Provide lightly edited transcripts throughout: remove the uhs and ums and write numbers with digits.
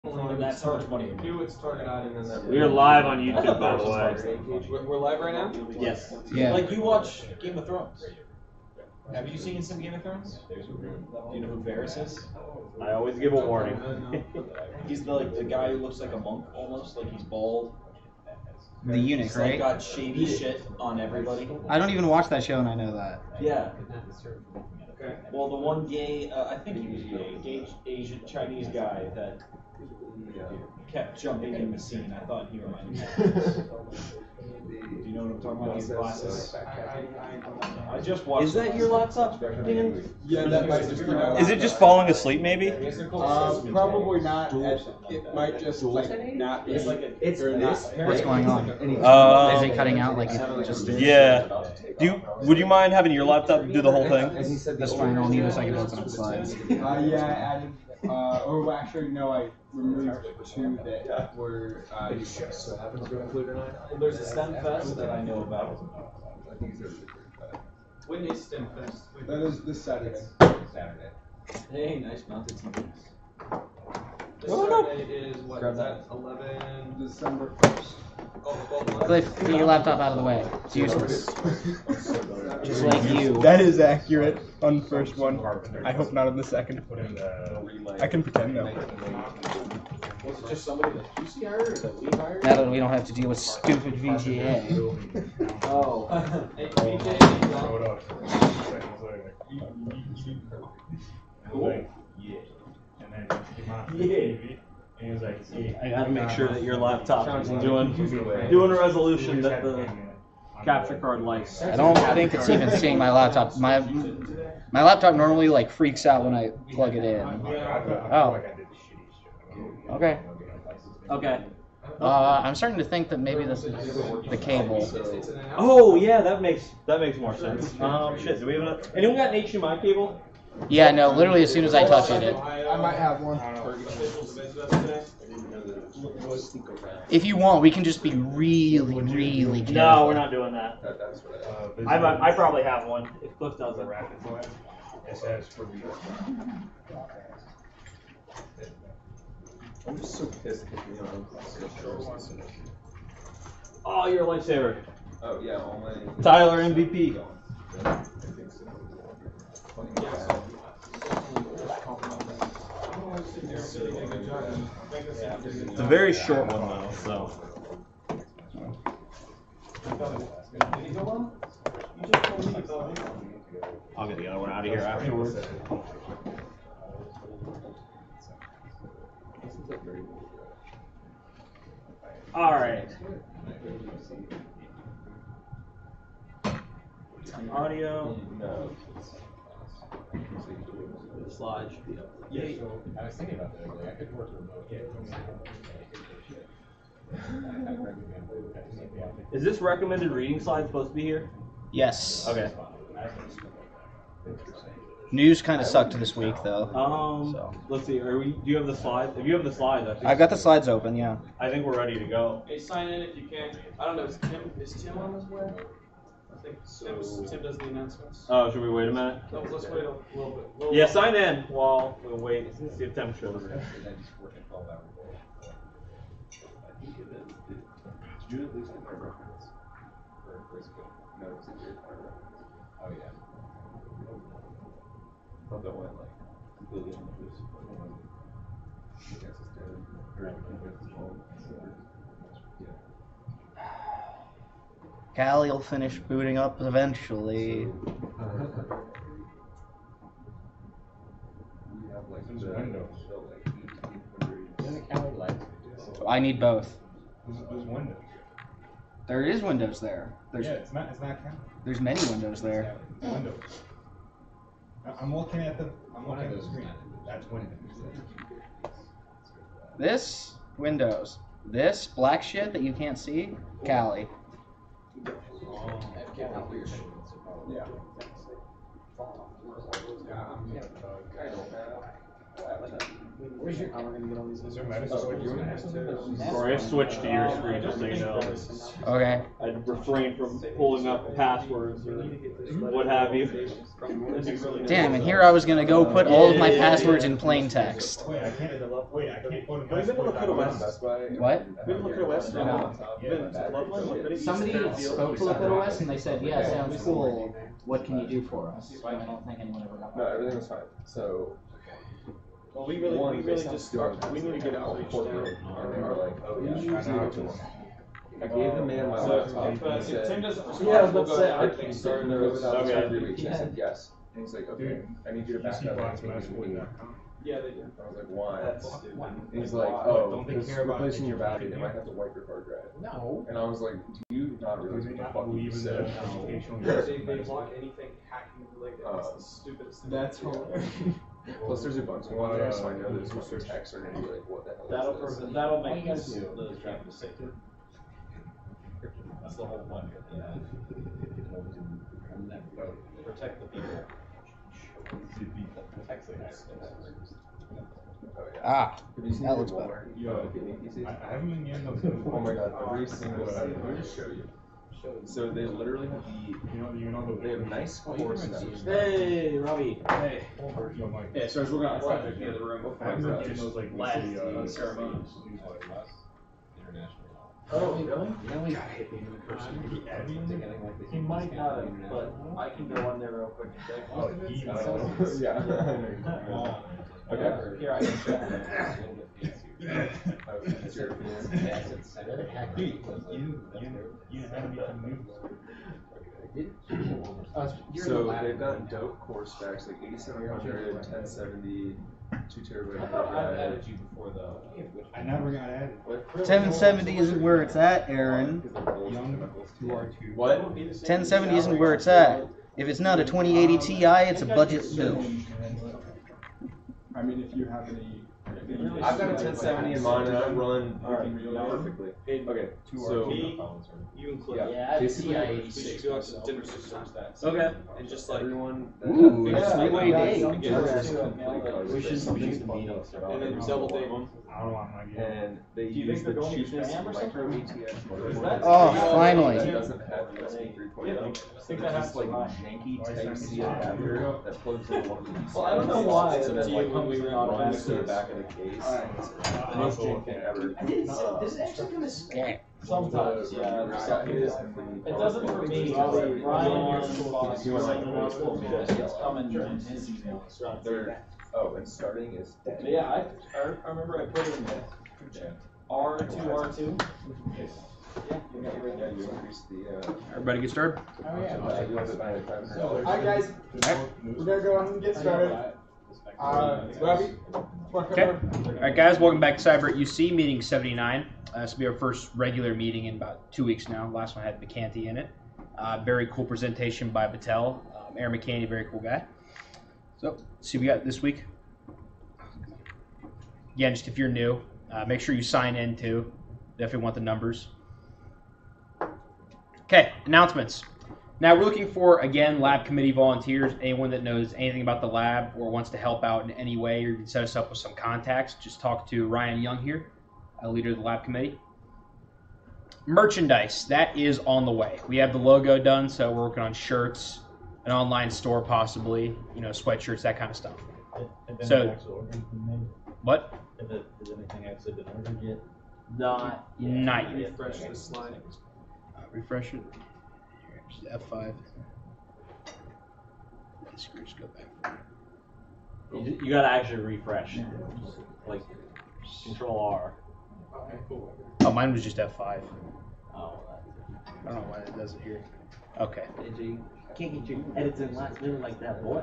That's how much money. We are live on YouTube, by the way. We're live right now? Yes. Yeah. Like, you watch Game of Thrones. Have you seen some Game of Thrones? Do you know who Varys is? I always give a warning. He's the guy who looks like a monk almost, like he's bald. The eunuch, He's right? got shady shit on everybody. I don't even watch that show, and I know that. Yeah. Okay. Well, the one gay, I think he was gay Asian Chinese guy that kept jumping in the scene. I thought he reminded me of this. Do you know what I'm talking about? These glasses. I just watched. Is that your laptop? Yeah, that might just be my Is it just falling asleep, maybe? probably not. It might just like not be. What's going on? Is it cutting out like it just did? Yeah. Would you mind having your laptop do the whole thing? That's fine. I'll need a second to open up the slides. Yeah, I added. Or actually, no, I removed two that were. There's a STEM Fest that I know about. When is STEM Fest? That is this Saturday. Hey, nice mounted TVs. This Saturday is what? Grab Is that 11? December 1st. Cliff, get your laptop out of the way. It's useless. Just like you. That is accurate on the first one. I hope not on the second. I can pretend though. Was it just somebody that QC hired or that we hired? Now that we don't have to deal with stupid VGA. Oh. Hey, BJ, I gotta make sure that your laptop is doing a resolution that the capture card likes. I don't think it's even seeing my laptop. My laptop normally like freaks out when I plug it in. Oh. Okay. Okay. I'm starting to think that maybe this is the cable. Oh yeah, that makes more sense. Shit. Do we have enough? Anyone got an HDMI cable? Yeah, no, literally as soon as I touch it. I might have one. If you want, we can just be really careful. No, we're not doing that. I probably have one. If Cliff does it. I'm just so pissed. Oh, you're a lifesaver. Oh yeah, all my. Tyler MVP. It's a very short one though, so. I'll get the other one out of here afterwards. All right. Audio. The slide should be up. Yeah, I was thinking about that. Like, I could work remote. Is this recommended reading slide supposed to be here? Yes. Okay. News kind of sucked this week, though. Let's see. Do you have the slides? If you have the slides, I think I've got the slides open. Yeah. I think we're ready to go. Hey, sign in if you can. I don't know. Is Tim on his way? I think Tim does the announcements. Oh, should we wait a minute? No, let's wait a little bit. Yeah, sign in while we wait. Let's see if Tim shows up. Oh yeah. That went like completely unnoticed. Callie will finish booting up eventually. I need both. There's windows. There is windows there. Yeah, it's not counting. There's many windows there. Yeah, windows. I'm looking at the screen. That's windows. This windows. This black shit that you can't see, Callie. Yeah. Is there Metasploit? Or I switched to your screen just so you know. Okay. I'd refrain from pulling up passwords or what have you. Damn, and here I was gonna go put all of my passwords in plain text. Wait, I can't go to Have you been able to put a West? What? Have you been able to put a West? Somebody spoke to Lakota West and they said, yeah, sounds cool. What can you do for us? I don't think anyone ever got No, that. everything was fine. So, Well, we really just we need to get outreach down. and they were like, oh yeah. I gave the man my So laptop. if He said, Tim doesn't respond, Yeah, I was we'll about go to say, ahead and "Can get you things start started. there without Okay. 3 weeks?" I said yes. And he's like, okay, I need you to back up and take me to the meeting. Yeah, they do. I was like, why? That's And he's like, oh, because replacing your battery, they might have to wipe your hard drive. No. And I was like, do you not realize what the fuck you said? They block anything hacking related. It's the stupidest thing. That's hilarious. Plus, there's a bunch of ones there, so I know there's some texts are gonna be like, what the hell is this? That'll make the traffic safer. That's the whole point. Yeah. Protect the people. Protect the guys. Oh, yeah. Ah, Have you seen that the looks Walmart? better. Gaming PCs? I haven't been getting those. Oh my god, every single thing. Let me just show you. So they literally have they have nice core specs. Hey, Robbie. Hey. Yeah, so we're gonna walk into the other room. Last ceremony. Oh, really? Really? He might not have, but I can go on there real quick and check. Yeah. Okay. Here, I can check. It's your opinion. So they've got dope core specs like 8700, 1070, 2 terabyte I've hard added drive. you before though. I never got added. 1070 isn't where it's at, Aaron. Young 2R2. What? 1070 isn't where it's at. If it's not a 2080 Ti, it's a budget build. I mean, if you have any. I've got a 1070 in mine and I run perfectly. Okay, so You include. Yeah, basically, We should do like some dinner system stats. Okay. And just like. everyone that Ooh, has yeah, big way day. We should use the meetings. And then double date them. I don't want my game. and they Do you use think the they're going to cheapest spam or something? micro ATX motherboard. that- Oh, finally. It doesn't have USB 3.0. I think It's that just like happens. janky Type C adapter that plugs into one of the PCs. Well, I don't know why. So It's then like when we were on runs to the Masters. back of the case. The most jank thing ever. Damn. Sometimes, yeah. It doesn't for me. Ryan, Fox, You want like it's coming in his emails. They're and starting is But yeah, I remember I put in R2. Yeah, you got it right there. you increase the Everybody get started? you have to buy it $500. Alright, guys. We're gonna go ahead and get started. Robbie, walk Okay. over. Alright guys, welcome back to Cyber at UC, meeting 79. This will be our first regular meeting in about 2 weeks now. Last one had McCanty in it. Very cool presentation by Patel. Aaron McCanty, very cool guy. So, see what we got this week. Again, just if you're new, make sure you sign in too. Definitely want the numbers. Okay, announcements. Now we're looking for, again, lab committee volunteers. Anyone that knows anything about the lab or wants to help out in any way or can set us up with some contacts, just talk to Ryan Young here, leader of the lab committee. Merchandise, that is on the way. We have the logo done, so we're working on shirts, an online store possibly, sweatshirts, that kind of stuff. So, what? Has anything actually been ordered yet? Not yet. Refresh this slide. Refresh it. Here's F5. Just go back. You gotta actually refresh. Like, Control R. Okay, cool. Oh, mine was just F5. Oh, I don't know why it does it here. Okay. can't get your edits in last minute like that, boy.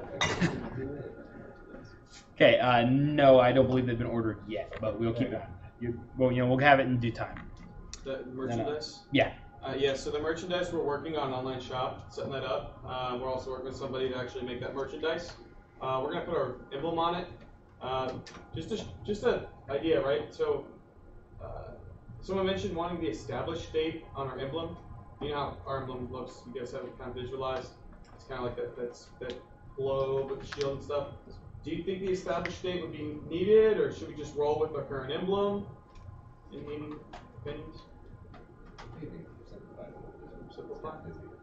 Okay, no, I don't believe they've been ordered yet, but we'll keep it. We'll have it in due time. The merchandise? Yeah. Yeah, so the merchandise, we're working on an online shop, setting that up. We're also working with somebody to actually make that merchandise. We're going to put our emblem on it. Just an idea, right? So someone mentioned wanting the established date on our emblem. You know how our emblem looks, you guys have it kind of visualized. It's kind of like that globe with the shield and stuff. do you think the established date would be needed, or should we just roll with our current emblem? Any opinions? Simplify.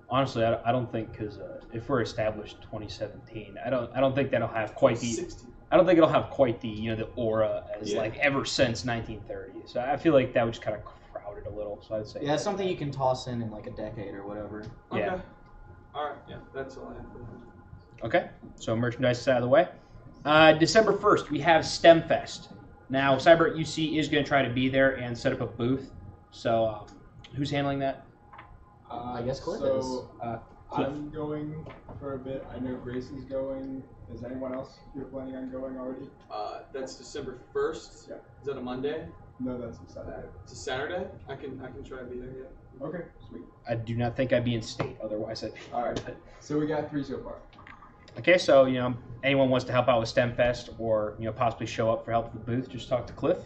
Honestly, I don't think because if we're established 2017, I don't think that'll have quite the. 16. I don't think it'll have quite the the aura as like ever since 1930. So I feel like that would just kind of crowd it a little. So I'd say it's something you can toss in like a decade or whatever. Okay. Yeah. All right. Yeah, that's all I have for that. Okay, so merchandise is out of the way. December 1st, we have STEMfest. Now, Cyber at UC is going to try to be there and set up a booth. So, who's handling that? I guess Cliff so, I'm going for a bit. I know Gracie's going. Is anyone else here planning on going already? That's December 1st. Yeah. Is that a Monday? No, that's a Saturday. It's a Saturday. I can try to be there. Yeah. Okay, sweet. I do not think I'd be in state. Otherwise, I'd be. All right. So we got 3 so far. Okay, so anyone wants to help out with STEMfest or possibly show up for help with the booth, just talk to Cliff.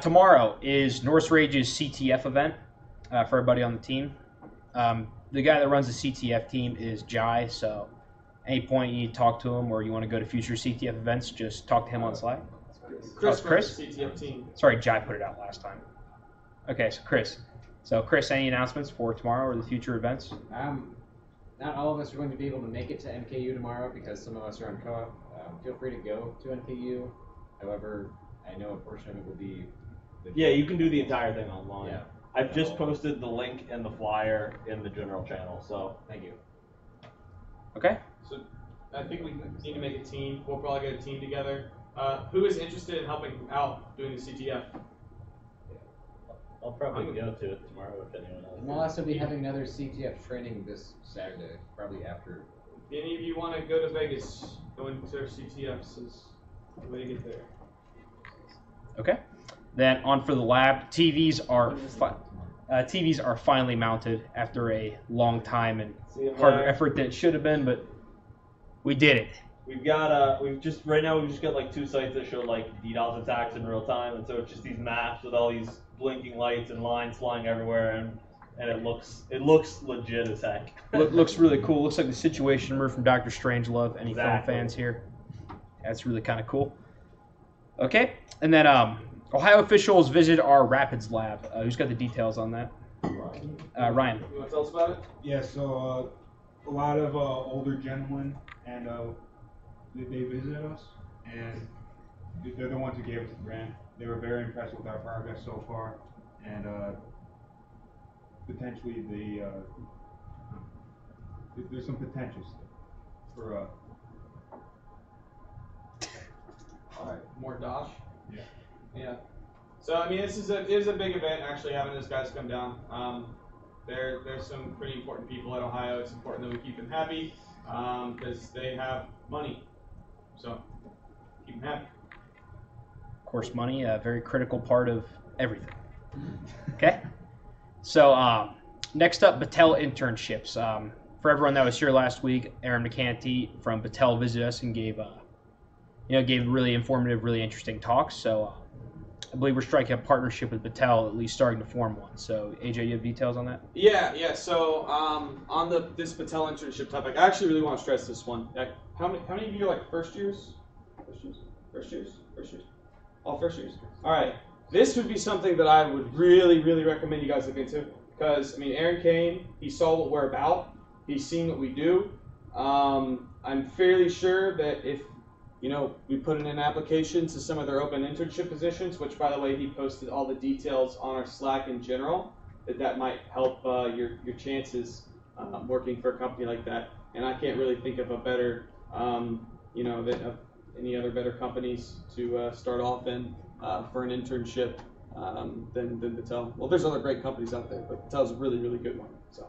Tomorrow is Norse Rage's CTF event for everybody on the team. The guy that runs the CTF team is Jai, so any point you need to talk to him or you want to go to future CTF events, just talk to him on Slack. Chris? Chris? CTF team. Sorry, Jai put it out last time. Okay, so Chris. So Chris, any announcements for tomorrow or the future events? Not all of us are going to be able to make it to NKU tomorrow because some of us are on co-op. Feel free to go to NKU. However, I know a portion of it will be... Yeah, you can do the entire thing online. Yeah. I've just posted the link and the flyer in the general channel, so. Thank you. Okay. So I think we need to make a team. We'll probably get a team together. Who is interested in helping out doing the CTF? I'll probably go to it tomorrow if anyone else. We'll also be having another CTF training this Saturday, probably after. Any of you want to go to Vegas? Going to our CTFs is the way to get there. Okay. Then on for the lab. TVs are finally mounted after a long time and harder effort than it should have been, but we did it. We've got right now we've just got like 2 sites that show like DDoS attacks in real time, and so it's just these maps with all these blinking lights and lines flying everywhere, and it looks legit as heck. Looks really cool. Looks like the Situation Room from Dr. Strangelove. Any film Exactly. fans here? That's really kind of cool. Okay, and then Ohio officials visit our Rapids lab. Who's got the details on that? Ryan. You want to tell us about it? Yeah, so a lot of older gentlemen, and they visited us, and they're the ones who gave us the grant. They were very impressed with our progress so far, and potentially there's some potential for All right. More Dosh? Yeah. Yeah. So, I mean, it is a big event, actually, having those guys come down. There's some pretty important people at Ohio. It's important that we keep them happy because they have money. So, keep them happy. Of course, money, a very critical part of everything. Okay? So, next up, Patel Internships. For everyone that was here last week, Aaron McCanty from Patel visited us and gave really informative, really interesting talks. So, I believe we're striking a partnership with Patel, at least starting to form one. So, AJ, you have details on that? Yeah. So, on this Patel internship topic, I actually really want to stress this one. How many of you are like first years? First years? All first years? All right. This would be something that I would really, really recommend you guys look into. Because, I mean, Aaron came, he saw what we're about, he's seen what we do. I'm fairly sure that if, we put in an application to some of their open internship positions, which, by the way, he posted all the details on our Slack in general, that might help your chances working for a company like that. And I can't really think of a better, any other better companies to start off in for an internship than Patel. Well, there's other great companies out there, but Patel's a really, really good one. So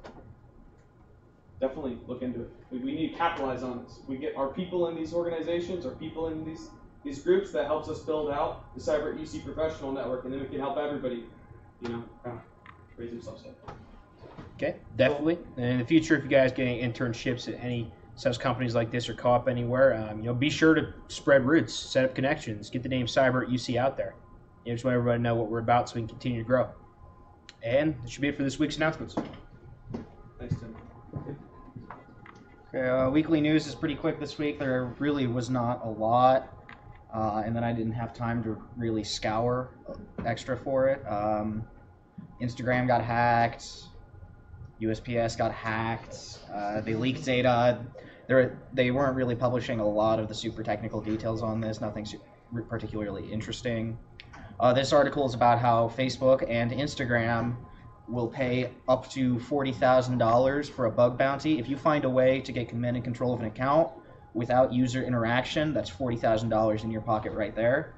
definitely look into it. We need to capitalize on this. We get our people in these organizations, our people in these groups, that helps us build out the Cyber UC professional network, and then we can help everybody, raise themselves up. Okay, definitely. And in the future, if you guys get any internships at any such companies like this or co-op anywhere, be sure to spread roots, set up connections, get the name Cyber UC out there. Just want everybody to know what we're about so we can continue to grow. And that should be it for this week's announcements. Thanks, Tim. Okay, weekly news is pretty quick this week. There really was not a lot, and then I didn't have time to really scour extra for it. Instagram got hacked. USPS got hacked. They leaked data. They weren't really publishing a lot of the super technical details on this. Nothing particularly interesting. This article is about how Facebook and Instagram will pay up to $40,000 for a bug bounty. If you find a way to get command and control of an account without user interaction, that's $40,000 in your pocket right there.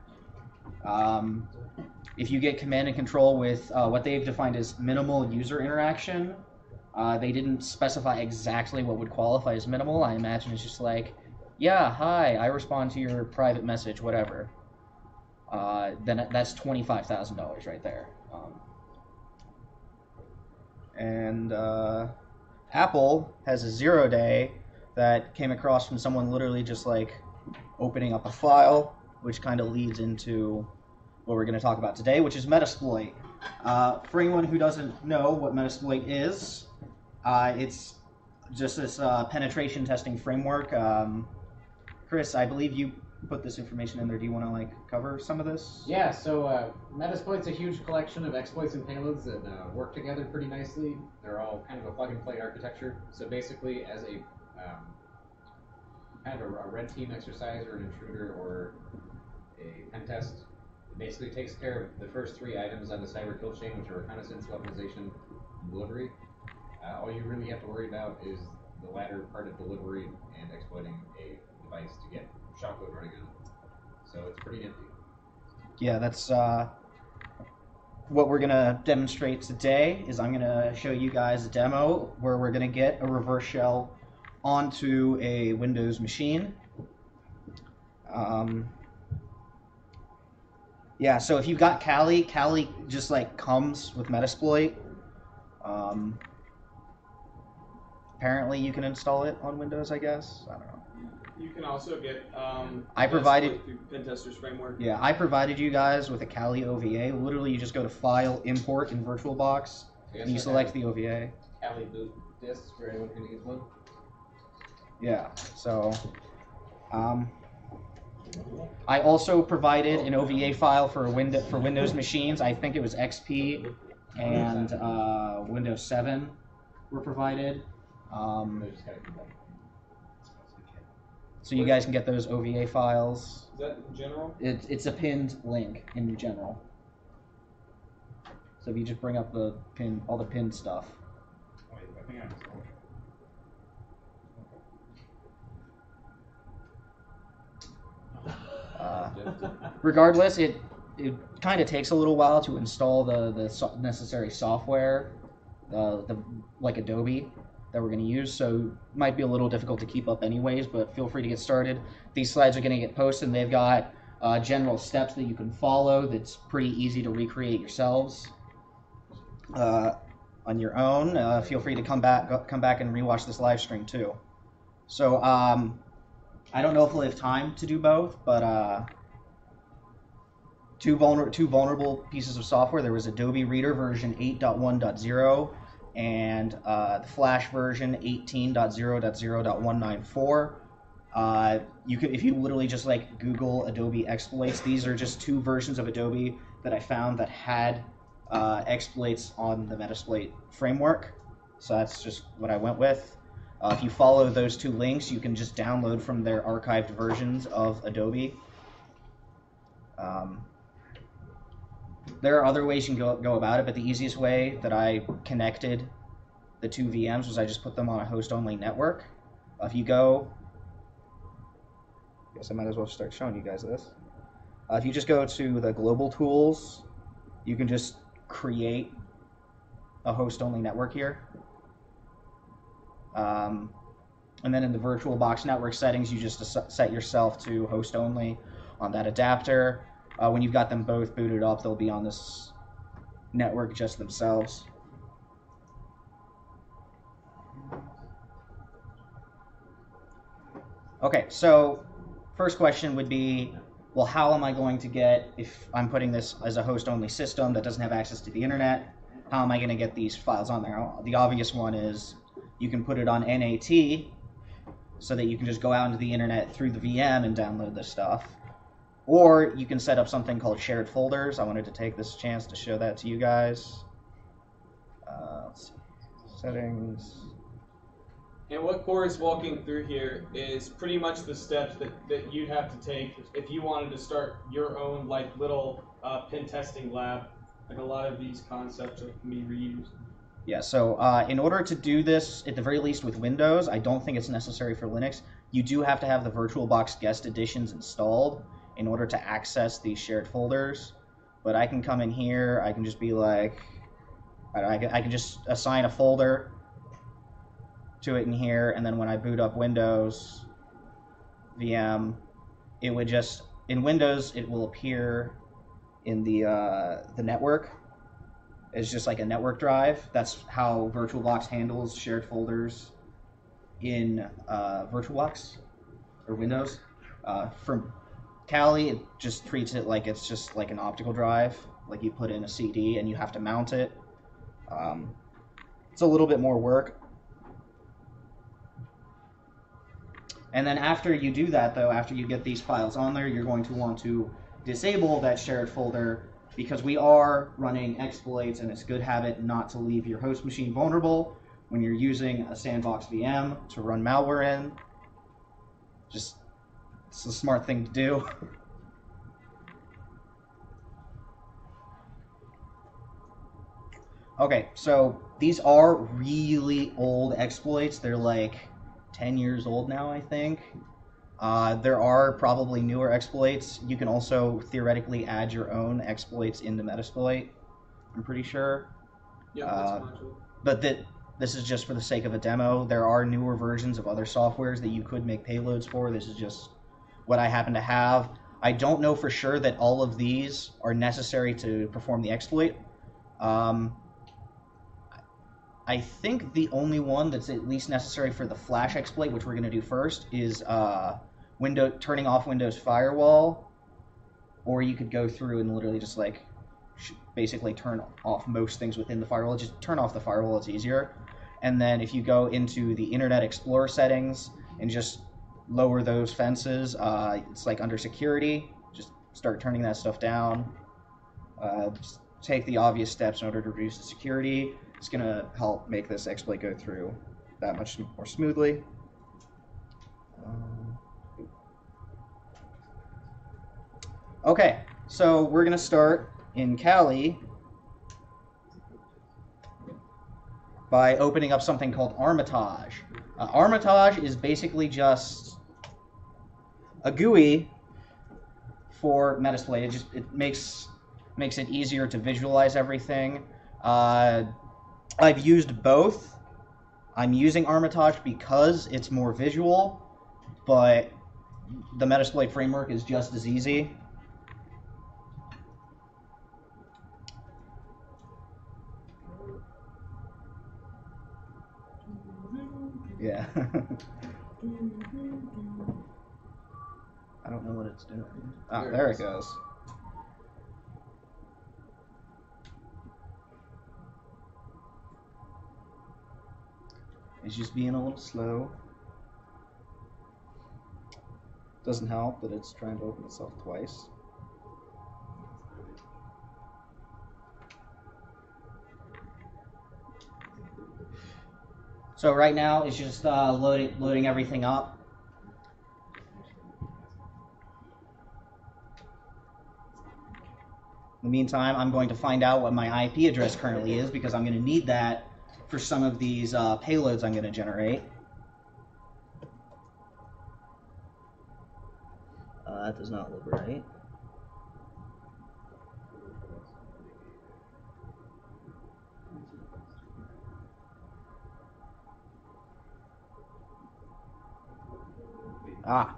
If you get command and control with what they've defined as minimal user interaction, they didn't specify exactly what would qualify as minimal. I imagine it's just like, yeah, hi, I respond to your private message, whatever. Then that's $25,000 right there. And Apple has a 0-day that came across from someone literally just like opening up a file, which kind of leads into what we're going to talk about today, which is Metasploit. For anyone who doesn't know what Metasploit is, it's just this penetration testing framework. Chris, I believe you put this information in there. Do you want to like cover some of this? Yeah, so Metasploit's a huge collection of exploits and payloads that work together pretty nicely. They're all kind of a plug-and-play architecture. So basically, as a kind of a red team exercise or an intruder or a pen test, it basically takes care of the first three items on the cyber kill chain, which are reconnaissance, weaponization, and delivery. All you really have to worry about is the latter part of delivery and exploiting a device to get shotcode running on it. So it's pretty nifty. Yeah, that's what we're going to demonstrate today. Is I'm going to show you guys a demo where we're going to get a reverse shell onto a Windows machine. Yeah, so if you've got Kali just like comes with Metasploit. Apparently you can install it on Windows, I guess. I don't know. You can also get I provided through Pentesters framework. Yeah, I provided you guys with a Kali OVA. Literally, you just go to File, Import in VirtualBox, and you select the OVA. Kali boot disks for anyone who needs one. Yeah. So, I also provided an OVA file for Windows machines. I think it was XP and Windows 7 were provided. So you guys can get those OVA files. Is that in general? It's a pinned link in general. So if you just bring up the all the pinned stuff. Regardless, it kind of takes a little while to install the necessary software, like Adobe, that we're going to use, so it might be a little difficult to keep up anyways, but feel free to get started. These slides are going to get posted, and they've got general steps that you can follow that's pretty easy to recreate yourselves on your own. Feel free to come back and rewatch this live stream too. So I don't know if we'll have time to do both, but two vulnerable pieces of software. There was Adobe Reader version 8.1.0 and the Flash version 18.0.0.194. You could, if you literally just like Google Adobe exploits, these are just two versions of Adobe that I found that had exploits on the Metasploit framework. So that's just what I went with. If you follow those two links, you can just download from their archived versions of Adobe. There are other ways you can go about it, but the easiest way that I connected the two VMs was I just put them on a host-only network. If you go, I guess I might as well start showing you guys this. If you just go to the global tools, you can just create a host-only network here. And then in the VirtualBox network settings, you just set yourself to host-only on that adapter. When you've got them both booted up, they'll be on this network just themselves. Okay, so first question would be, well, how am I going to get, if I'm putting this as a host-only system that doesn't have access to the internet, how am I going to get these files on there? The obvious one is you can put it on NAT, so that you can just go out into the internet through the VM and download this stuff. Or you can set up something called shared folders. I wanted to take this chance to show that to you guys. Let's see. Settings. And what Core is walking through here is pretty much the steps that you'd have to take if you wanted to start your own like little pen testing lab. Like a lot of these concepts can be reused. Yeah, so in order to do this, at the very least with Windows, I don't think it's necessary for Linux. You do have to have the VirtualBox guest editions installed in order to access these shared folders. But I can come in here, I can just be like, I can just assign a folder to it in here, and then when I boot up Windows VM, it would just, in Windows, it will appear in the network. It's just like a network drive. That's how VirtualBox handles shared folders in VirtualBox or Windows. From Kali, it just treats it like it's just like an optical drive, like you put in a CD and you have to mount it. It's a little bit more work. And then after you do that, though, after you get these files on there, you're going to want to disable that shared folder, because we are running exploits, and it's good habit not to leave your host machine vulnerable when you're using a sandbox VM to run malware in. Just, it's a smart thing to do. Okay, so these are really old exploits. They're like 10 years old now, I think. There are probably newer exploits. You can also theoretically add your own exploits into Metasploit, I'm pretty sure. Yeah, but this is just for the sake of a demo. There are newer versions of other softwares that you could make payloads for. This is just what I happen to have. I don't know for sure that all of these are necessary to perform the exploit. I think the only one that's at least necessary for the Flash exploit, which we're going to do first, is turning off Windows Firewall. Or you could go through and literally just like basically turn off most things within the firewall. Just turn off the firewall, it's easier. And then if you go into the Internet Explorer settings and just lower those fences, it's like under security. Just start turning that stuff down. Just take the obvious steps in order to reduce the security. It's going to help make this exploit go through that much more smoothly. Okay, so we're going to start in Kali by opening up something called Armitage. Armitage is basically just a GUI for Metasploit. It makes it easier to visualize everything. I've used both. I'm using Armitage because it's more visual, but the Metasploit framework is just as easy. Yeah. I don't know what it's doing. Ah, there it goes. It's just being a little slow. Doesn't help that it's trying to open itself twice. So right now it's just loading everything up. In the meantime, I'm going to find out what my IP address currently is, because I'm going to need that for some of these payloads I'm going to generate. That does not look right. Ah.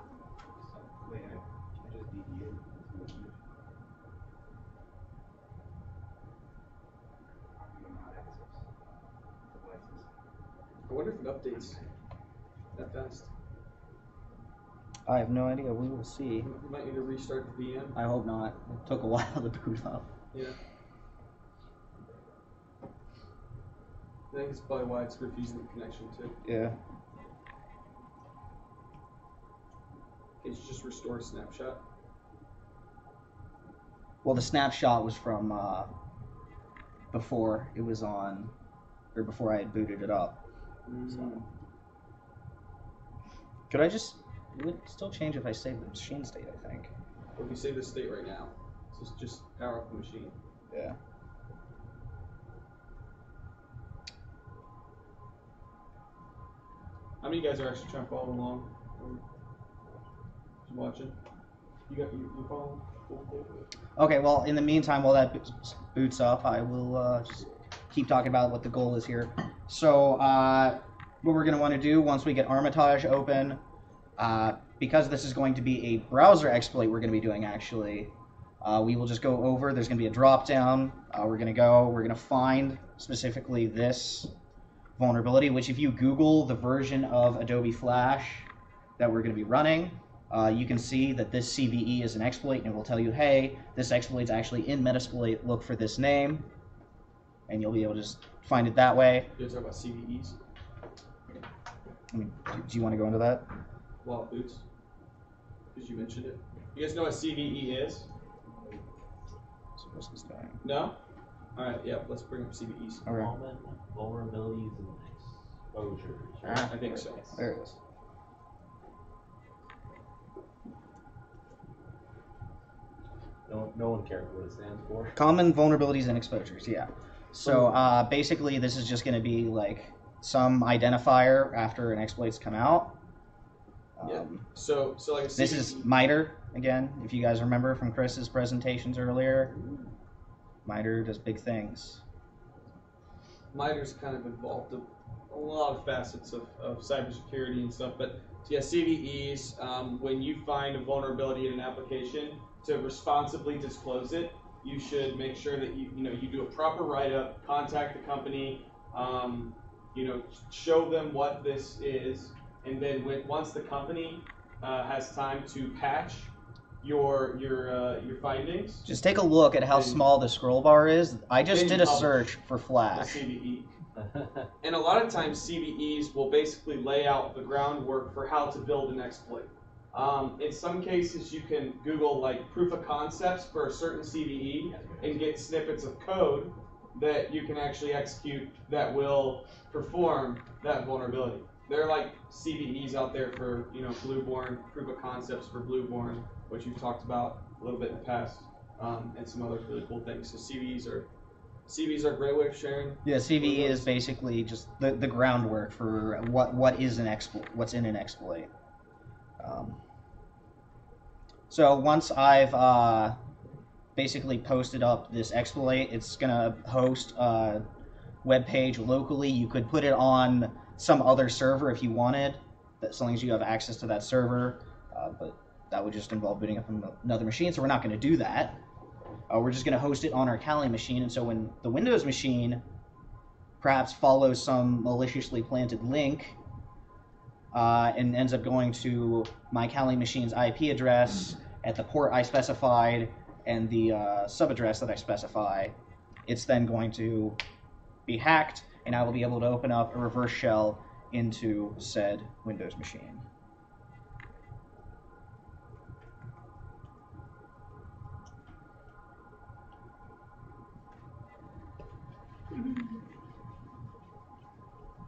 I wonder if it updates that fast. I have no idea. We will see. You might need to restart the VM. I hope not. It took a while to boot up. Yeah. I think it's probably why it's refusing the connection too. Yeah. It's just restore snapshot. Well, the snapshot was from before it was on, or before I had booted it up. So. Could I just? It would still change if I saved the machine state, I think. Or if you save the state right now, so just power up the machine. Yeah. How many guys are actually trying to follow along? Just watching. You following? Cool. Okay. Well, in the meantime, while that boots up, I will just keep talking about what the goal is here. So, what we're going to want to do once we get Armitage open, because this is going to be a browser exploit we're going to be doing actually, we will just go over, there's going to be a drop down, we're going to find specifically this vulnerability, which if you Google the version of Adobe Flash that we're going to be running, you can see that this CVE is an exploit, and it will tell you, hey, this exploit is actually in Metasploit, look for this name, and you'll be able to just find it that way. You talk about CVEs? I mean, do you want to go into that? While it boots? Because you mentioned it. You guys know what CVE is? No? Alright, yeah, let's bring up CVEs. Okay. Common vulnerabilities and exposures. Right? I think so. There it is. No one cares what it stands for. Common vulnerabilities and exposures, yeah. So basically this is just going to be like some identifier after an exploit's come out. Yeah. So like a CVE. This is MITRE, again, if you guys remember from Chris's presentations earlier. MITRE does big things. MITRE's kind of involved in a lot of facets of cybersecurity and stuff, but yeah, CVEs, when you find a vulnerability in an application, to responsibly disclose it, you should make sure that you do a proper write-up, contact the company, show them what this is, and then once the company has time to patch your findings, just take a look at how small the scroll bar is. I just did a search for Flash. The CVE. And a lot of times CVEs will basically lay out the groundwork for how to build an exploit. In some cases, you can Google like proof of concepts for a certain CVE and get snippets of code that you can actually execute that will perform that vulnerability. There are like CVEs out there for Blueborn, proof of concepts for Blueborn, which we've talked about a little bit in the past, and some other really cool things. So CVEs are a great way of sharing. Yeah, CVE is basically just the groundwork for what is an exploit, what's in an exploit. So once I've basically posted up this exploit, it's gonna host a web page locally. You could put it on some other server if you wanted, so long as you have access to that server, but that would just involve booting up another machine, so we're not going to do that. We're just going to host it on our Kali machine, and so when the Windows machine perhaps follows some maliciously planted link and ends up going to my Kali machine's IP address at the port I specified and the subaddress that I specify, it's then going to be hacked, and I will be able to open up a reverse shell into said Windows machine.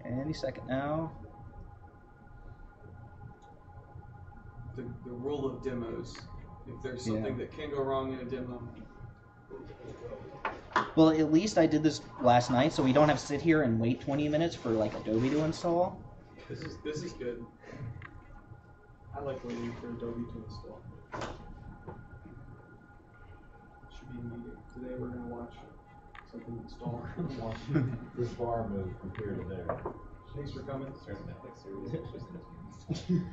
Any second now. The rule of demos. If there's something that can go wrong in a demo. Well, at least I did this last night, so we don't have to sit here and wait 20 minutes for like Adobe to install. This is good. I like waiting for Adobe to install. Should be a meeting. Today we're gonna watch something install. This bar move from here to there. Thanks for coming.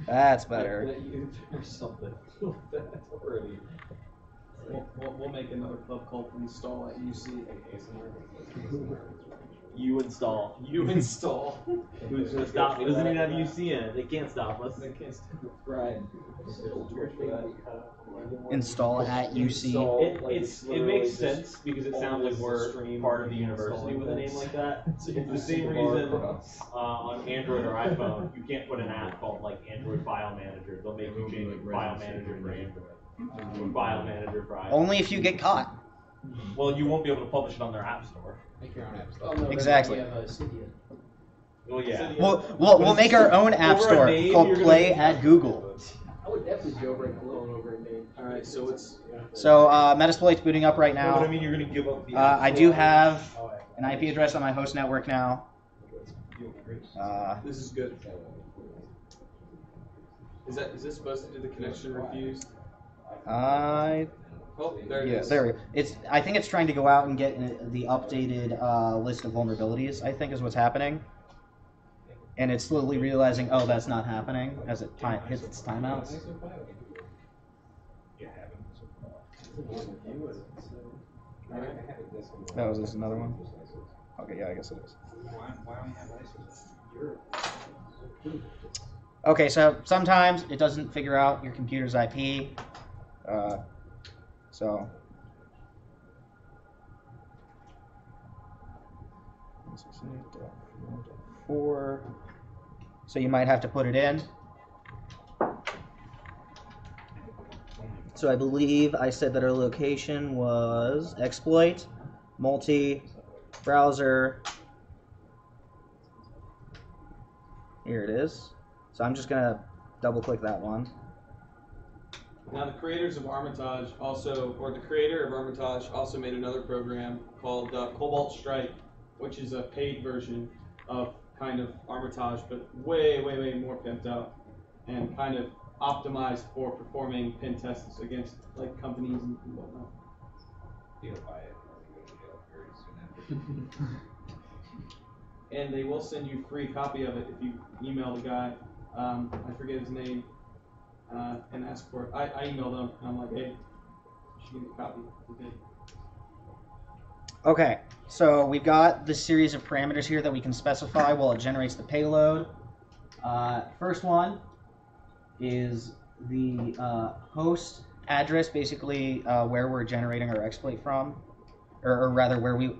That's better. There's something that's already. We'll make another club called Install at UC. You install. You install. Who's gonna stop? It doesn't even have UC in it. They can't stop us. They can't stop. Right. Install at UC. It makes sense because it sounds like we're part of the university with a name like that. It's the same reason on Android or iPhone you can't put an app called like Android File Manager. They'll make you change File Manager for Android or File Manager for iPhone. Only if you get caught. Well, you won't be able to publish it on their app store. Make your own app Oh, store. no, Exactly. Well, yeah. We'll make our own app Over a store name, called you're gonna- Play at Google. I would definitely jailbreak alone over a name. Alright, so it's. So Metasploit's booting up right No, now. but I mean, you're gonna give up the. I do have an IP address on my host network now. This is good. Is this supposed to do the connection refused? Oh, there it is. There we go. I think it's trying to go out and get the updated list of vulnerabilities, I think is what's happening. And it's slowly realizing, oh, that's not happening as it hits its timeouts. Oh, is this another one? Okay, yeah, I guess it is. Okay, so sometimes it doesn't figure out your computer's IP. So 168.4. So you might have to put it in. So I believe I said that our location was exploit, multi, browser. Here it is. So I'm just gonna double click that one. Now the creators of Armitage the creator of Armitage also made another program called Cobalt Strike, which is a paid version of kind of Armitage, but way more pimped up and kind of optimized for performing pen tests against like companies and whatnot. You'll buy it. You'll go to jail very soon after. And they will send you a free copy of it if you email the guy. I forget his name. And ask for it. I emailed them and I'm like, hey, you should give me a copy. Okay. Okay, so we've got this series of parameters here that we can specify while it generates the payload. First one is the host address, basically where we're generating our exploit from, or rather where we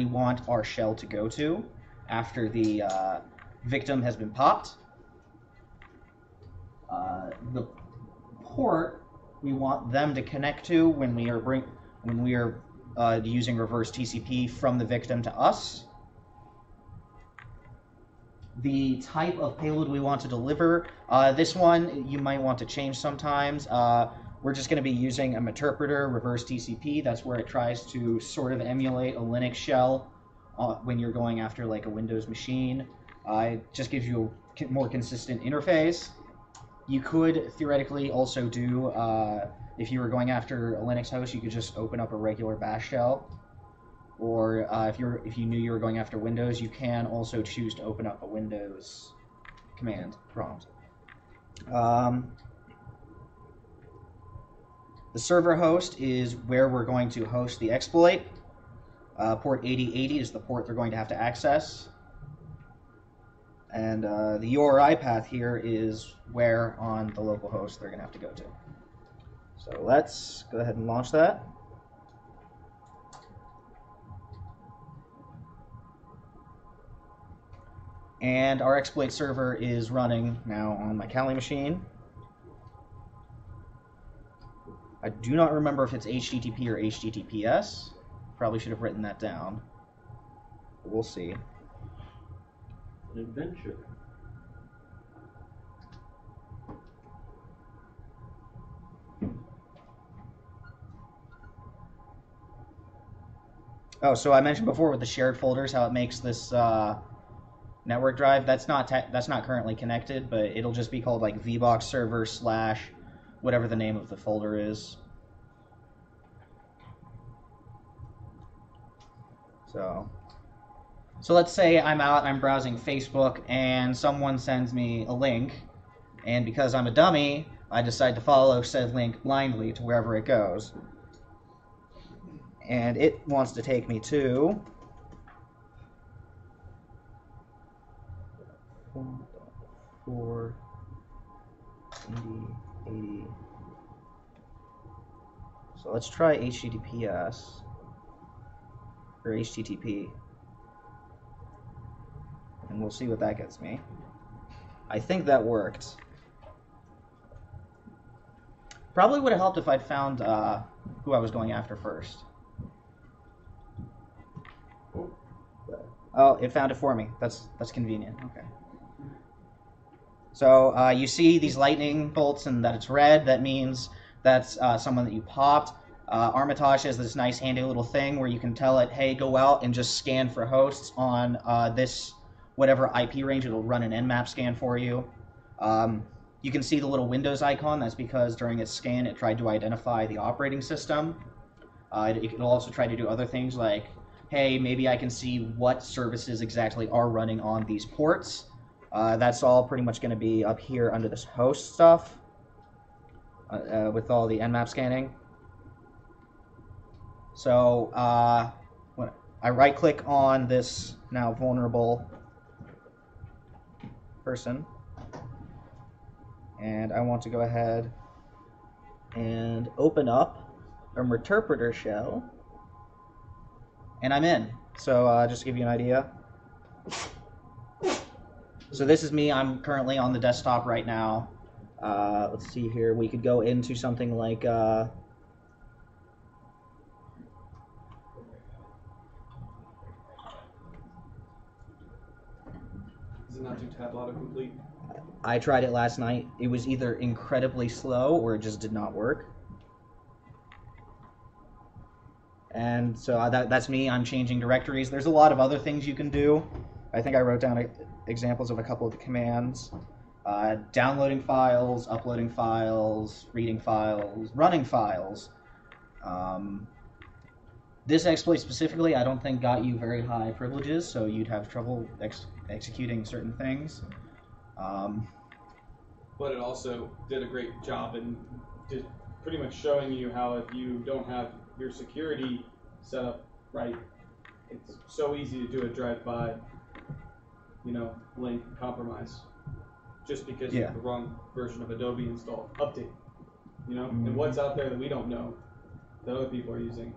want our shell to go to after the victim has been popped. The port we want them to connect to when we are using reverse TCP from the victim to us. The type of payload we want to deliver. This one you might want to change sometimes. We're just going to be using a Meterpreter reverse TCP. That's where it tries to sort of emulate a Linux shell when you're going after like a Windows machine. It just gives you a more consistent interface. You could theoretically also do, if you were going after a Linux host, you could just open up a regular bash shell. Or if you knew you were going after Windows, you can also choose to open up a Windows command prompt. The server host is where we're going to host the exploit. Port 8080 is the port they're going to have to access. And the URI path here is where on the local host they're going to have to go to. So let's go ahead and launch that. And our exploit server is running now on my Kali machine. I do not remember if it's HTTP or HTTPS. Probably should have written that down. But we'll see. An adventure. Oh, so I mentioned before with the shared folders how it makes this network drive. That's not currently connected, but it'll just be called like vbox server / whatever the name of the folder is. So let's say I'm browsing Facebook and someone sends me a link, and because I'm a dummy, I decide to follow said link blindly to wherever it goes. And it wants to take me to So let's try HTTPS or HTTP, and we'll see what that gets me. I think that worked. Probably would have helped if I'd found who I was going after first. Oh, it found it for me. That's convenient. Okay. So you see these lightning bolts and that it's red. That means that's someone that you popped. Armitage has this nice handy little thing where you can tell it, hey, go out and just scan for hosts on this whatever IP range. It'll run an Nmap scan for you. You can see the little Windows icon. That's because during its scan, it tried to identify the operating system. It'll also try to do other things like, hey, maybe I can see what services exactly are running on these ports. That's all pretty much going to be up here under this host stuff with all the Nmap scanning. So when I right-click on this now vulnerable person, and I want to go ahead and open up a Meterpreter shell, and I'm in. So just to give you an idea. So this is me. I'm currently on the desktop right now. Let's see here. We could go into something like... Is it not too tab autocomplete? I tried it last night. It was either incredibly slow or it just did not work. And so that's me. I'm changing directories. There's a lot of other things you can do. I think I wrote down examples of a couple of the commands. Downloading files, uploading files, reading files, running files. This exploit specifically, I don't think got you very high privileges, so you'd have trouble executing certain things. But it also did a great job in just pretty much showing you how if you don't have your security set up right, it's so easy to do a drive-by, link compromise, just because you have the wrong version of Adobe installed. Update, and what's out there that we don't know that other people are using,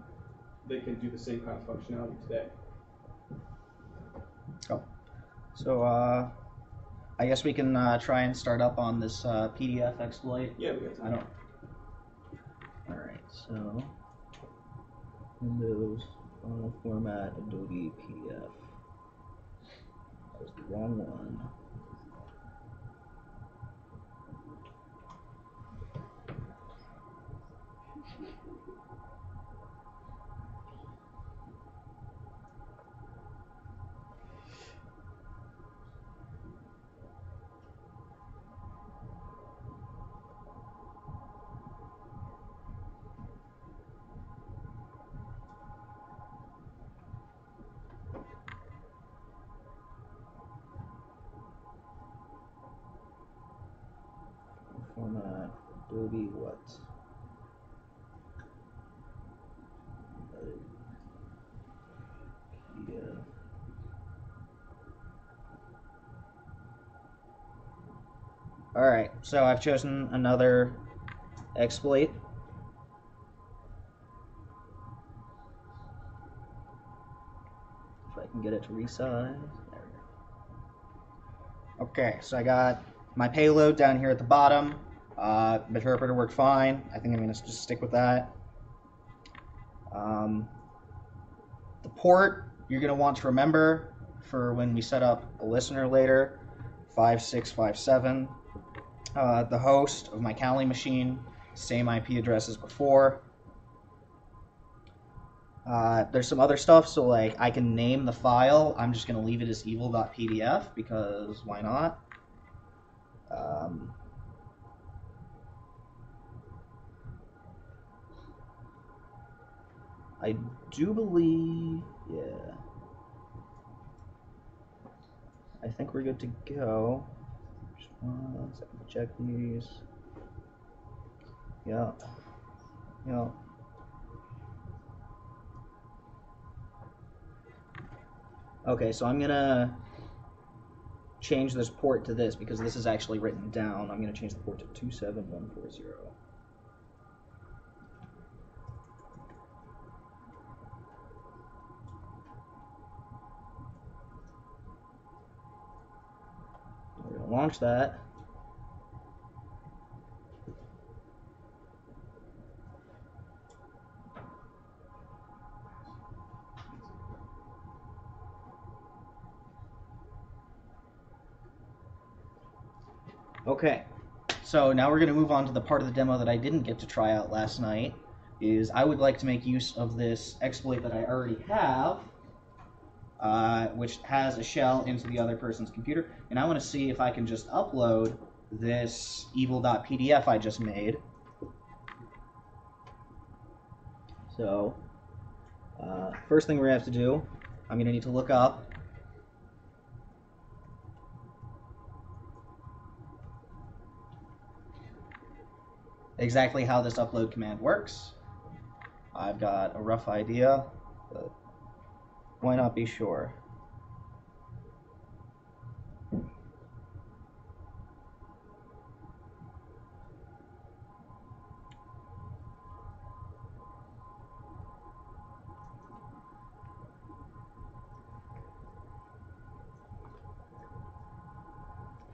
they can do the same kind of functionality today. Oh, so I guess we can try and start up on this PDF exploit. Yeah, we got time. All right, so Windows file format Adobe PDF. That was the wrong one. Format Adobe what? PDF. All right, so I've chosen another exploit. If I can get it to resize. There we go. Okay, so I got my payload down here at the bottom. Meterpreter worked fine. I think I'm going to just stick with that. The port you're going to want to remember for when we set up a listener later, 5657. The host of my Kali machine, same IP address as before. There's some other stuff, so like I can name the file. I'm just going to leave it as evil.pdf because why not? I do believe, yeah. I think we're good to go. Just one second to check these. Yeah. Yeah. Okay, so I'm gonna change this port to this because this is actually written down. I'm gonna change the port to 27140. launch that. Okay, so now we're going to move on to the part of the demo that I didn't get to try out last night. Is I would like to make use of this exploit that I already have, which has a shell into the other person's computer, and I want to see if I can just upload this evil.pdf I just made. So, first thing we're going to have to do, I'm going to need to look up exactly how this upload command works. I've got a rough idea, but why not be sure?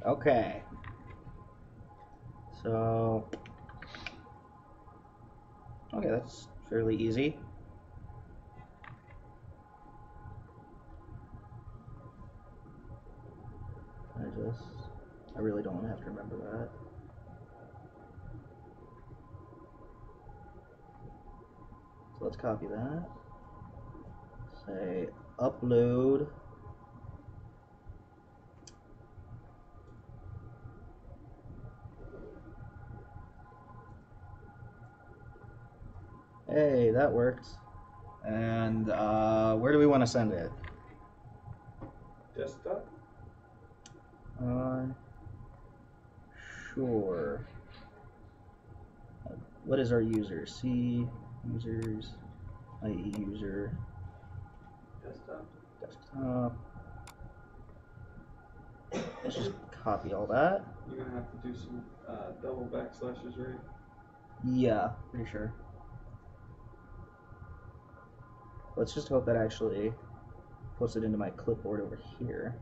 Okay. So, okay, that's fairly easy. I really don't want to have to remember that. So let's copy that. Say upload. Hey, that worked. And where do we want to send it? Desktop? Sure. What is our user? C users, IE user. Desktop. Desktop. Let's just copy all that. You're gonna have to do some double backslashes, right? Yeah, pretty sure. Let's just hope that actually puts it into my clipboard over here.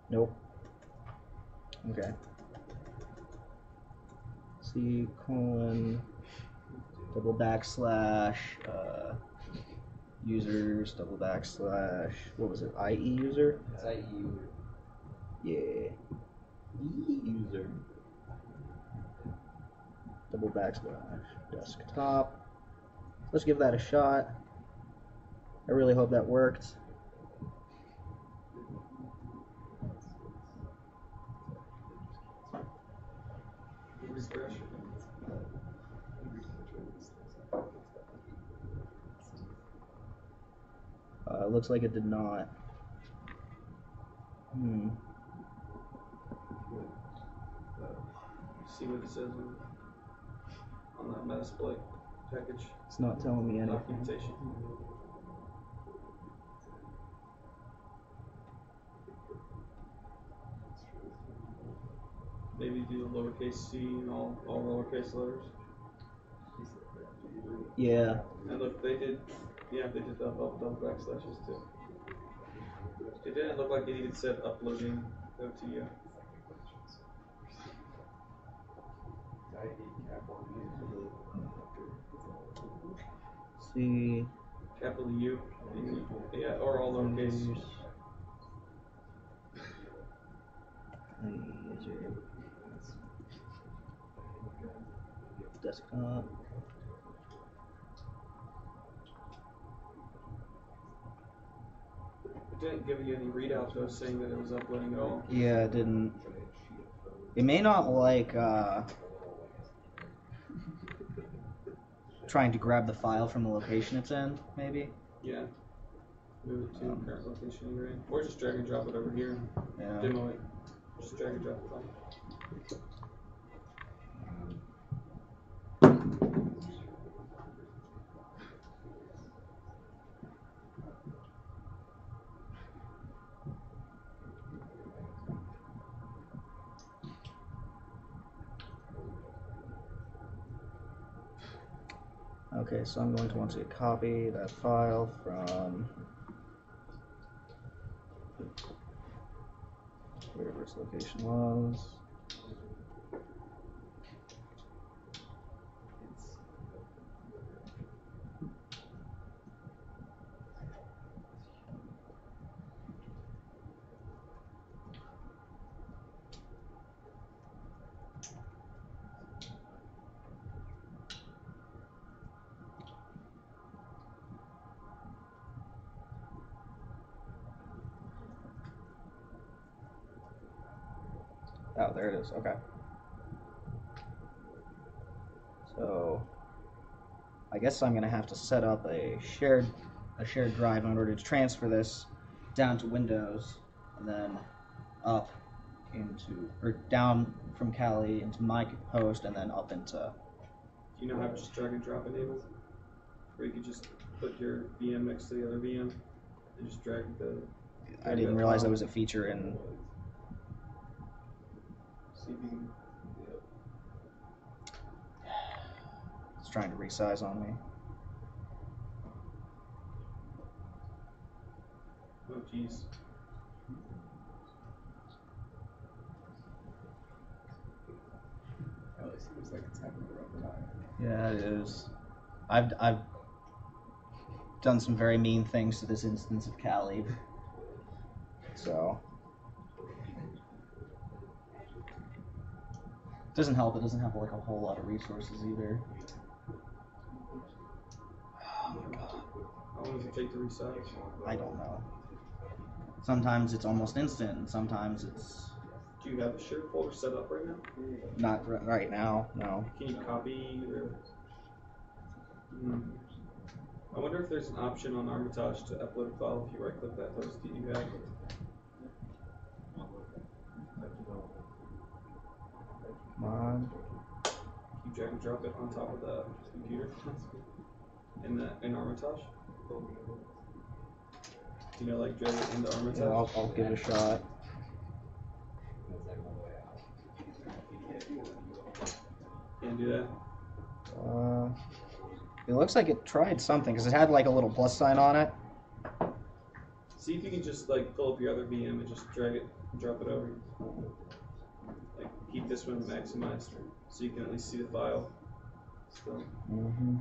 Nope. Okay. C colon double backslash users double backslash, what was it, IE user? It's IE user. Yeah. User. Double backslash desktop. Let's give that a shot. I really hope that worked. Refresh. Looks like it did not. See what it says on that Metasploit package. It's not telling me anything. Documentation. Maybe do the lowercase c and all lowercase letters. Yeah. And look, they did double backslashes too. It didn't look like it even said uploading though to you. C. Capital U. Yeah, or all lowercase. Desktop. It didn't give you any readout though saying that it was uploading at all. Yeah, it didn't. It may not like trying to grab the file from the location it's in, maybe. Yeah. Move it to the current location you're in. Or just drag and drop it over here and demo it. Just drag and drop it on. Okay, so I'm going to want to copy that file from wherever its location was. Oh, there it is. Okay. So, I guess I'm gonna have to set up a shared drive in order to transfer this down to Windows, and then up into or down from Kali into my host, and then up into. Do you know how to just drag and drop enabled? Where you could just put your VM next to the other VM and just drag the. I didn't realize that was a feature in. See if you can. It's trying to resize on me. Oh jeez. Oh, it seems like it's having a rough time. Yeah, it is. I've done some very mean things to this instance of Kali. So doesn't help. It doesn't have like a whole lot of resources either. Oh my god. How long does it take to resize? I don't know. Sometimes it's almost instant, and sometimes it's Do you have a shared folder set up right now? not right now. No. Can you copy or? I wonder if there's an option on Armitage to upload a file if you right click that host that you have. Come on. You drag and drop it on top of the computer in Armitage. You know, like drag it into Armitage. Yeah, I'll give it a shot. Can't do that. It looks like it tried something because it had like a little plus sign on it. See if you can just like pull up your other VM and just drag it and drop it over. Like keep this one maximized so you can at least see the file. So. Mm-hmm.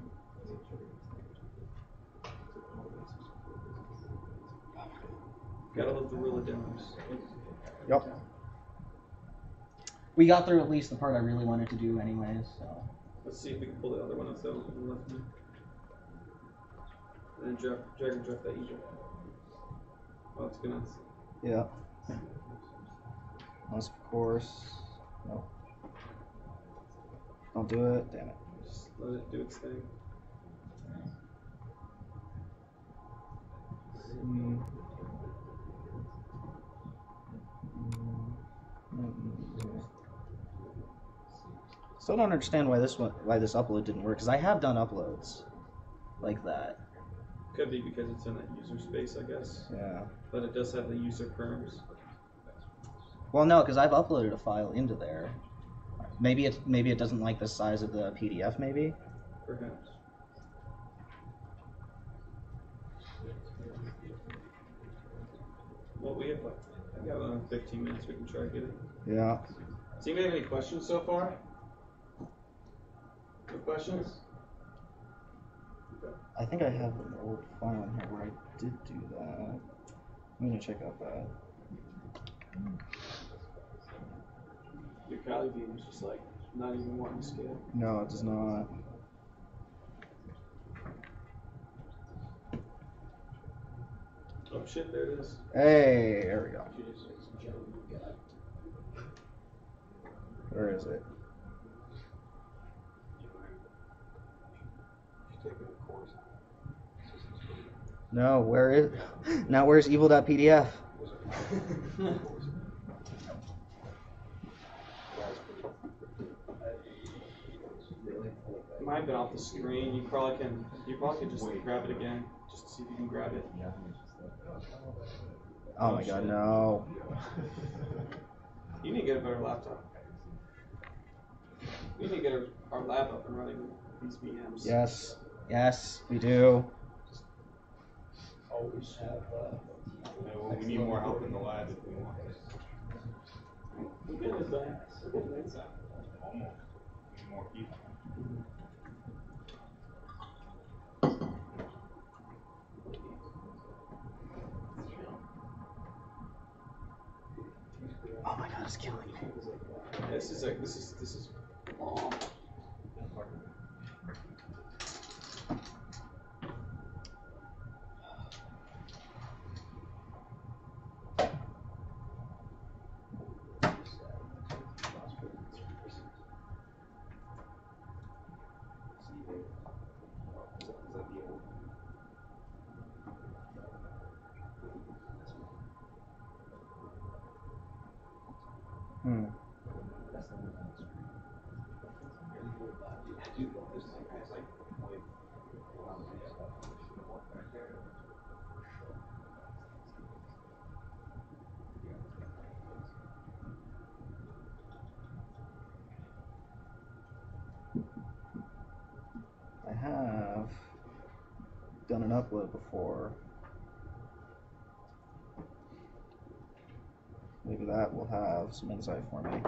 Gotta love the rule of demos. Yep. We got through at least the part I really wanted to do anyways, so. Let's see if we can pull the other one up though on the left hand. And then drag and drop that either. Oh, it's gonna. Yeah. Unless of course. No. Don't do it. Damn it. Just let it do its thing. Still don't understand why this upload didn't work, because I have done uploads like that. Could be because it's in that user space, I guess. Yeah. But it does have the user perms. Well, no, because I've uploaded a file into there. Maybe it doesn't like the size of the PDF. Maybe. Perhaps. Well, we have like I got 15 minutes. We can try to get it. Yeah. Does anybody have any questions so far? No questions? I think I have an old file in here where I did do that. I'm gonna check out that. Your Kali beam is just like not even wanting to scale. No, it does not. Oh shit, there it is. Hey, there we go. Where is it? No, where is? Now where's evil.pdf? It might have been off the screen. You probably can just grab it again, just to see if you can grab it. Oh my god, no. You need to get a better laptop. We need to get our lab up and running with these VMs. Yes, yes, we do. Always have. We need more help in the lab if we want. We're getting inside. We're getting inside. Almost. Need more people. Oh my god, it's killing me. This is long. Hmm. I have done an upload before. Maybe that will have some insight for me.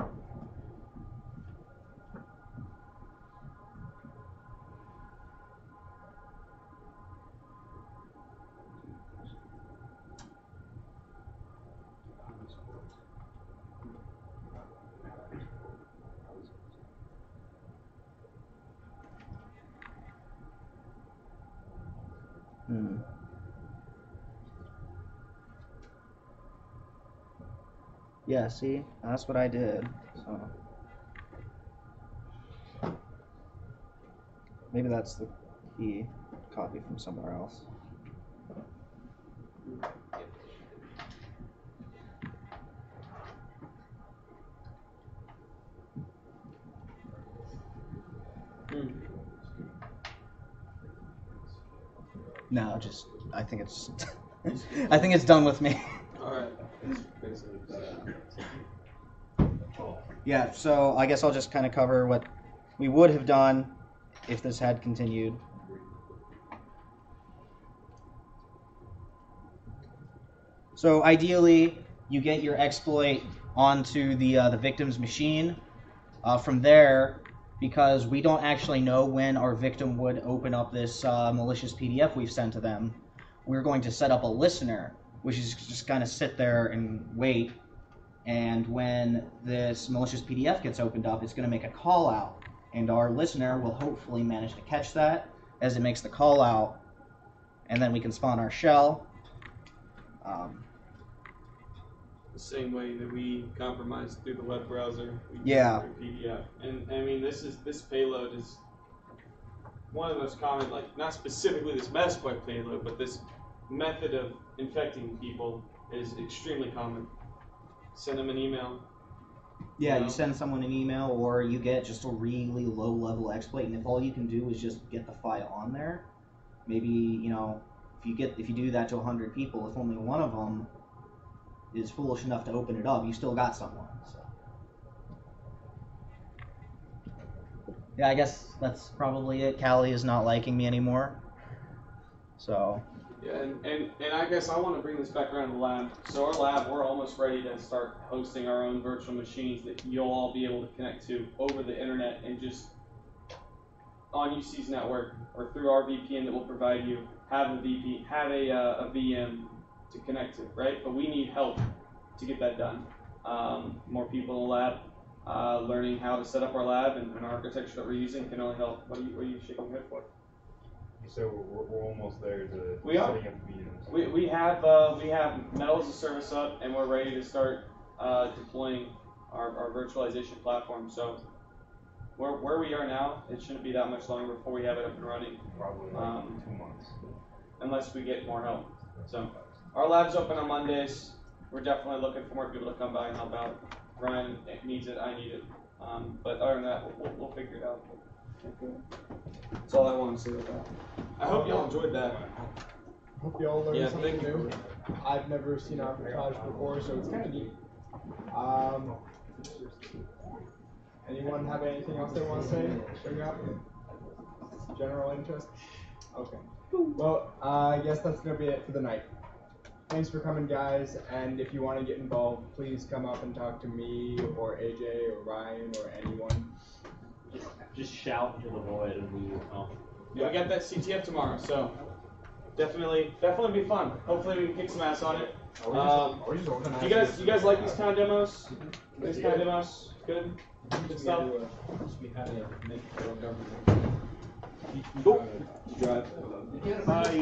Hmm. Yeah, see? That's what I did. So maybe that's the key copy from somewhere else. No, just I think it's I think it's done with me. Alright. Yeah, so I guess I'll just kind of cover what we would have done if this had continued. So ideally, you get your exploit onto the victim's machine. From there, because we don't actually know when our victim would open up this malicious PDF we've sent to them, we're going to set up a listener, which is just kind of sit there and wait. And when this malicious PDF gets opened up, it's going to make a call out. And our listener will hopefully manage to catch that as it makes the call out. And then we can spawn our shell. The same way that we compromised through the web browser. We Yeah. through PDF. And I mean, this payload is one of the most common, like not specifically this Metasploit payload, but this method of infecting people is extremely common. Send them an email. Yeah, you send someone an email, or you get just a really low-level exploit, and if all you can do is just get the file on there, maybe, you know, if you do that to 100 people, if only one of them is foolish enough to open it up, you still got someone. So. Yeah, I guess that's probably it. Callie is not liking me anymore. So. Yeah, and I guess I want to bring this back around to the lab. So our lab, we're almost ready to start hosting our own virtual machines that you'll all be able to connect to over the internet and just on UC's network or through our VPN that we'll provide you, have a VM to connect to, right? But we need help to get that done. More people in the lab, learning how to set up our lab and our architecture that we're using can only help. What are you shaking your head for? So we're almost there to We are. setting up meetings. We have Metal as a service up, and we're ready to start deploying our virtualization platform. So where we are now, it shouldn't be that much longer before we have it up and running. Probably like 2 months. Unless we get more help. So our lab's open on Mondays. We're definitely looking for more people to come by and help out. Ryan needs it, I need it. But other than that, we'll figure it out. That's all I want to say about that. I hope y'all enjoyed that. Hope y'all learned something thank new. I've never seen Armitage before, so it's kind of neat. Anyone have anything else they want to say? Bring up? General interest? Okay. Well, I guess that's going to be it for the night. thanks for coming, guys. And if you want to get involved, please come up and talk to me or AJ or Ryan or anyone. Just shout into the void and we will come. Yeah, we got that CTF tomorrow, so definitely be fun. Hopefully we can kick some ass on it. You guys like these kind of demos? These kind of demos? Good? Good stuff? Cool. Drive.